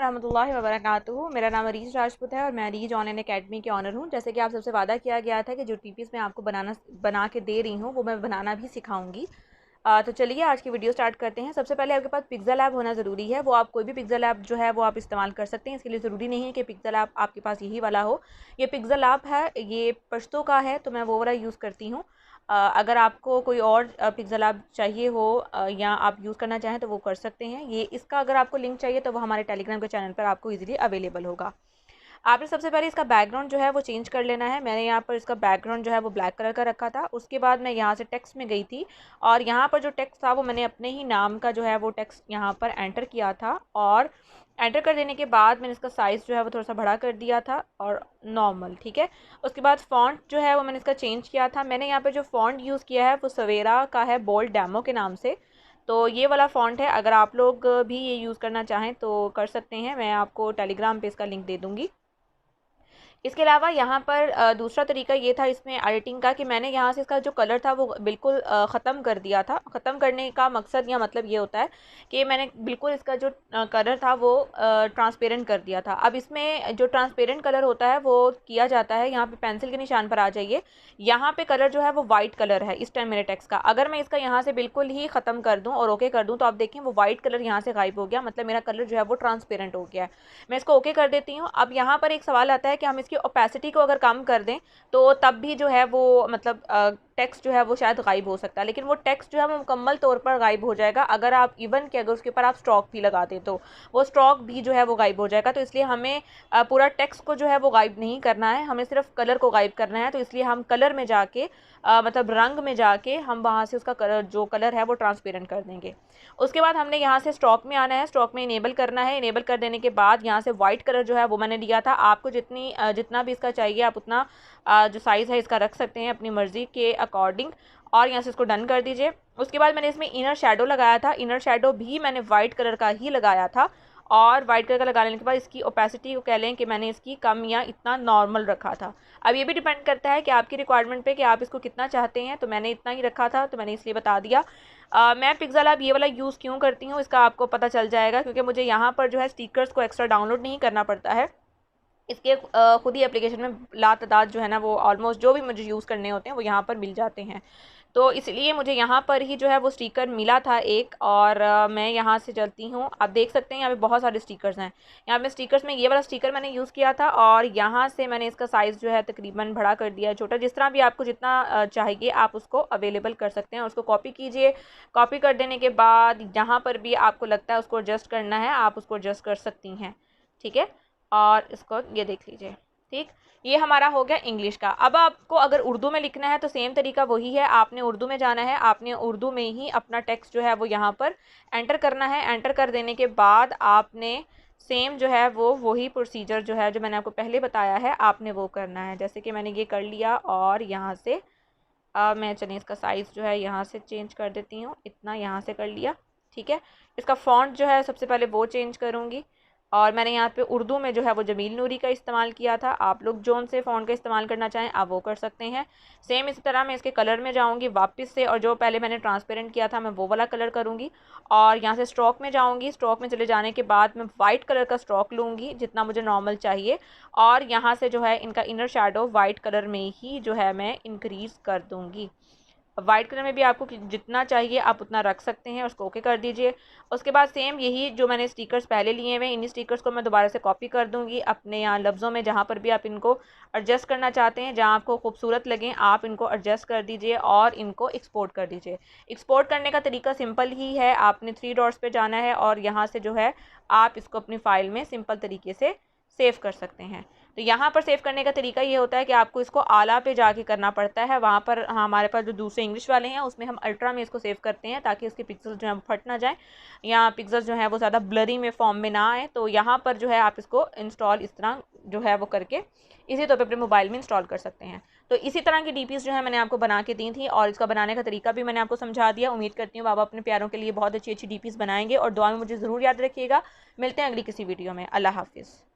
रहमतुल्लाहि व बरकातुहू। मेरा नाम अरीज राजपूत है और मैं अरीज ऑनलाइन एकेडमी की ऑनर हूँ। जैसे कि आप सबसे वादा किया गया था कि जो टीपीस मैं आपको बना के दे रही हूँ वो मैं बनाना भी सिखाऊंगी। तो चलिए आज की वीडियो स्टार्ट करते हैं। सबसे पहले आपके पास पिक्सेल ऐप होना ज़रूरी है। वो आप कोई भी पिक्सेल ऐप जो है वो आप इस्तेमाल कर सकते हैं। इसके लिए ज़रूरी नहीं है कि पिक्सेल ऐप आपके पास यही वाला हो। ये पिक्सेल ऐप है, ये पश्तो का है, तो मैं वो वाला यूज़ करती हूँ। अगर आपको कोई और पिक्सेल ऐप चाहिए हो या आप यूज़ करना चाहें तो वो कर सकते हैं। ये इसका अगर आपको लिंक चाहिए तो वो हमारे टेलीग्राम के चैनल पर आपको इजीली अवेलेबल होगा। आपने सबसे पहले इसका बैकग्राउंड जो है वो चेंज कर लेना है। मैंने यहाँ पर इसका बैकग्राउंड जो है वो ब्लैक कलर का रखा था। उसके बाद मैं यहाँ से टेक्स्ट में गई थी और यहाँ पर जो टेक्स्ट था वो मैंने अपने ही नाम का जो है वो टेक्स्ट यहाँ पर एंटर किया था। और एंटर कर देने के बाद मैंने इसका साइज़ जो है वो थोड़ा सा बड़ा कर दिया था और नॉर्मल, ठीक है। उसके बाद फ़ॉन्ट जो है वो मैंने इसका चेंज किया था। मैंने यहाँ पर जो फ़ॉन्ट यूज़ किया है वो सवेरा का है, बोल्ड डेमो के नाम से। तो ये वाला फ़ॉन्ट है। अगर आप लोग भी ये यूज़ करना चाहें तो कर सकते हैं। मैं आपको टेलीग्राम पे इसका लिंक दे दूँगी। इसके अलावा यहाँ पर दूसरा तरीका ये था इसमें एडिटिंग का कि मैंने यहाँ से इसका जो कलर था वो बिल्कुल ख़त्म कर दिया था। ख़त्म करने का मकसद या मतलब ये होता है कि मैंने बिल्कुल इसका जो कलर था वो ट्रांसपेरेंट कर दिया था। अब इसमें जो ट्रांसपेरेंट कलर होता है वो किया जाता है, यहाँ पे पेंसिल के निशान पर आ जाइए। यहाँ पे कलर जो है वो वाइट कलर है इस टाइम मेरे टेक्स्ट का। अगर मैं इसका यहाँ से बिल्कुल ही ख़त्म कर दूँ और ओके कर दूँ तो आप देखें वो वाइट कलर यहाँ से गायब हो गया, मतलब मेरा कलर जो है वो ट्रांसपेरेंट हो गया है। मैं इसको ओके कर देती हूँ। अब यहाँ पर एक सवाल आता है कि हम इसकी ओपेसिटी को अगर कम कर दें तो तब भी जो है वो मतलब टेक्स्ट जो है वो शायद गायब हो सकता है, लेकिन वो टेक्स्ट जो है वो मुकम्मल तौर पर गायब हो जाएगा अगर आप इवन कि अगर उसके ऊपर आप स्ट्रोक भी लगा दें तो वो स्ट्रोक भी जो है वो गायब हो जाएगा। तो इसलिए हमें पूरा टेक्स्ट को जो है वो गायब नहीं करना है, हमें सिर्फ कलर को गायब करना है। तो इसलिए हम कलर में जाके मतलब रंग में जाके हम वहाँ से उसका कलर जो कलर है वो ट्रांसपेरेंट कर देंगे। उसके बाद हमने यहाँ से स्ट्रोक में आना है, स्ट्रोक में इनेबल करना है। इनेबल कर देने के बाद यहाँ से वाइट कलर जो है वो मैंने लिया था। आपको जितना भी इसका चाहिए आप उतना जो साइज़ है इसका रख सकते हैं अपनी मर्ज़ी के अकॉर्डिंग। और यहाँ से इसको डन कर दीजिए। उसके बाद मैंने इसमें इनर शेडो लगाया था। इनर शेडो भी मैंने वाइट कलर का ही लगाया था और वाइट कलर का लगाने के बाद इसकी ओपेसिटी को कह लें कि मैंने इसकी कम या इतना नॉर्मल रखा था। अब ये भी डिपेंड करता है कि आपकी रिक्वायरमेंट पे कि आप इसको कितना चाहते हैं। तो मैंने इतना ही रखा था तो मैंने इसलिए बता दिया। मैं पिक्सेल ऐप ये वाला यूज़ क्यों करती हूँ इसका आपको पता चल जाएगा, क्योंकि मुझे यहाँ पर जो है स्टिकर्स को एक्स्ट्रा डाउनलोड नहीं करना पड़ता है। इसके खुद ही एप्लीकेशन में लातादाद जो है ना वो ऑलमोस्ट जो भी मुझे यूज़ करने होते हैं वो यहाँ पर मिल जाते हैं। तो इसलिए मुझे यहाँ पर ही जो है वो स्टिकर मिला था एक, और मैं यहाँ से चलती हूँ। आप देख सकते हैं यहाँ पे बहुत सारे स्टिकर्स हैं। यहाँ पे स्टिकर्स में ये वाला स्टिकर मैंने यूज़ किया था और यहाँ से मैंने इसका साइज़ जो है तकरीबन बड़ा कर दिया है, छोटा। जिस तरह भी आपको जितना चाहिए आप उसको अवेलेबल कर सकते हैं। उसको कॉपी कीजिए। कॉपी कर देने के बाद जहाँ पर भी आपको लगता है उसको एडजस्ट करना है आप उसको एडजस्ट कर सकती हैं, ठीक है। और इसको ये देख लीजिए, ठीक। ये हमारा हो गया इंग्लिश का। अब आपको अगर उर्दू में लिखना है तो सेम तरीका वही है। आपने उर्दू में जाना है, आपने उर्दू में ही अपना टेक्स्ट जो है वो यहाँ पर एंटर करना है। एंटर कर देने के बाद आपने सेम जो है वो वही प्रोसीजर जो है जो मैंने आपको पहले बताया है आपने वो करना है। जैसे कि मैंने ये कर लिया और यहाँ से मैं चलिए इसका साइज़ जो है यहाँ से चेंज कर देती हूँ, इतना यहाँ से कर लिया, ठीक है। इसका फ़ॉन्ट जो है सबसे पहले वो चेंज करूँगी और मैंने यहाँ पे उर्दू में जो है वो जमील नूरी का इस्तेमाल किया था। आप लोग जोन से फ़ॉन्ट का इस्तेमाल करना चाहें आप वो कर सकते हैं। सेम इसी तरह मैं इसके कलर में जाऊँगी वापस से और जो पहले मैंने ट्रांसपेरेंट किया था मैं वो वाला कलर करूँगी। और यहाँ से स्ट्रोक में जाऊँगी। स्ट्रोक में चले जाने के बाद मैं वाइट कलर का स्ट्रोक लूँगी जितना मुझे नॉर्मल चाहिए, और यहाँ से जो है इनका इनर शेडो वाइट कलर में ही जो है मैं इंक्रीज़ कर दूँगी। वाइट कलर में भी आपको जितना चाहिए आप उतना रख सकते हैं, उसको ओके कर दीजिए। उसके बाद सेम यही जो मैंने स्टिकर्स पहले लिए हुए इन्हीं स्टिकर्स को मैं दोबारा से कॉपी कर दूंगी अपने यहाँ लफ्ज़ों में, जहाँ पर भी आप इनको एडजस्ट करना चाहते हैं, जहाँ आपको खूबसूरत लगें आप इनको एडजस्ट कर दीजिए और इनको एक्सपोर्ट कर दीजिए। एक्सपोर्ट करने का तरीका सिंपल ही है। आपने 3 डॉट्स पे जाना है और यहाँ से जो है आप इसको अपनी फ़ाइल में सिंपल तरीके से सेव कर सकते हैं। तो यहाँ पर सेव करने का तरीका ये होता है कि आपको इसको आला पे जाके करना पड़ता है। वहाँ पर हमारे पास जो दूसरे इंग्लिश वाले हैं उसमें हम अल्ट्रा में इसको सेव करते हैं ताकि इसके पिक्सल जो है फट ना जाए या पिक्सल जो है वो ज़्यादा ब्लरी में फॉर्म में ना आए। तो यहाँ पर जो है आप इसको इंस्टॉल इस तरह जो है वो करके इसी तौर पर अपने मोबाइल में इंस्टॉल कर सकते हैं। तो इसी तरह की डीपीस जो है मैंने आपको बना के दी थी और इसका बनाने का तरीका भी मैंने आपको समझा दिया। उम्मीद करती हूँ आप अपने प्यारों के लिए बहुत अच्छी डीपीस बनाएंगे और दुआ में मुझे ज़रूर याद रखिएगा। मिलते हैं अगली किसी वीडियो में। अल्लाह हाफिज़।